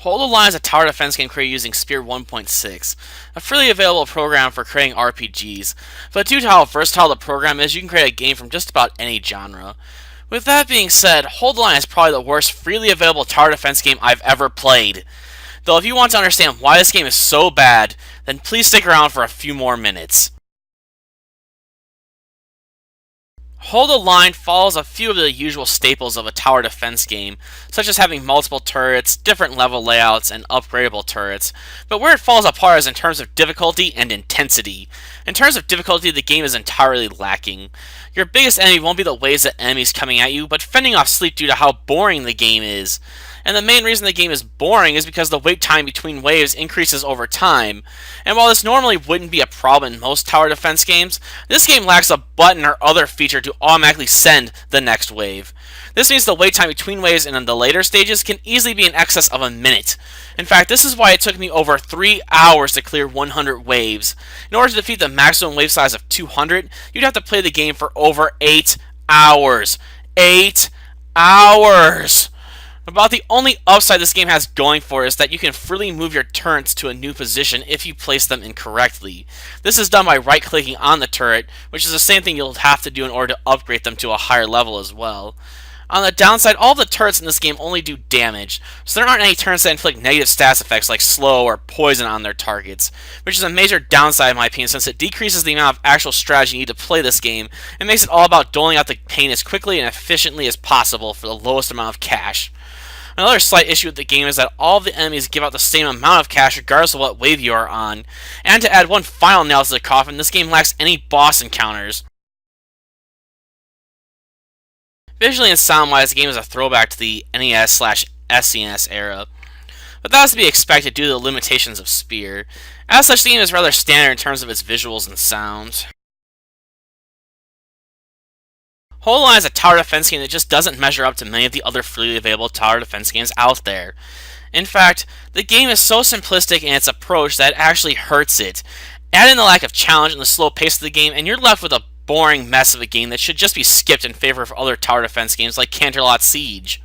Hold the Line is a tower defense game created using Spear 1.6, a freely available program for creating RPGs, but due to how versatile the program is, you can create a game from just about any genre. With that being said, Hold the Line is probably the worst freely available tower defense game I've ever played. Though if you want to understand why this game is so bad, then please stick around for a few more minutes. Hold the Line follows a few of the usual staples of a tower defense game, such as having multiple turrets, different level layouts, and upgradable turrets, but where it falls apart is in terms of difficulty and intensity. In terms of difficulty, the game is entirely lacking. Your biggest enemy won't be the waves of enemies coming at you, but fending off sleep due to how boring the game is. And the main reason the game is boring is because the wait time between waves increases over time. And while this normally wouldn't be a problem in most tower defense games, this game lacks a button or other feature to automatically send the next wave. This means the wait time between waves and in the later stages can easily be in excess of a minute. In fact, this is why it took me over 3 hours to clear 100 waves. In order to defeat the maximum wave size of 200, you'd have to play the game for over 8 hours. 8 hours! About the only upside this game has going for it is that you can freely move your turrets to a new position if you place them incorrectly. This is done by right-clicking on the turret, which is the same thing you'll have to do in order to upgrade them to a higher level as well. On the downside, all the turrets in this game only do damage, so there aren't any turrets that inflict negative stats effects like slow or poison on their targets, which is a major downside in my opinion since it decreases the amount of actual strategy you need to play this game and makes it all about doling out the pain as quickly and efficiently as possible for the lowest amount of cash. Another slight issue with the game is that all of the enemies give out the same amount of cash regardless of what wave you are on. And to add one final nail to the coffin, this game lacks any boss encounters. Visually and sound-wise, the game is a throwback to the NES/SNES era, but that was to be expected due to the limitations of Spear. As such, the game is rather standard in terms of its visuals and sound. Hold the Line is a tower defense game that just doesn't measure up to many of the other freely available tower defense games out there. In fact, the game is so simplistic in its approach that it actually hurts it. Add in the lack of challenge and the slow pace of the game, and you're left with a boring mess of a game that should just be skipped in favor of other tower defense games like Canterlot Siege.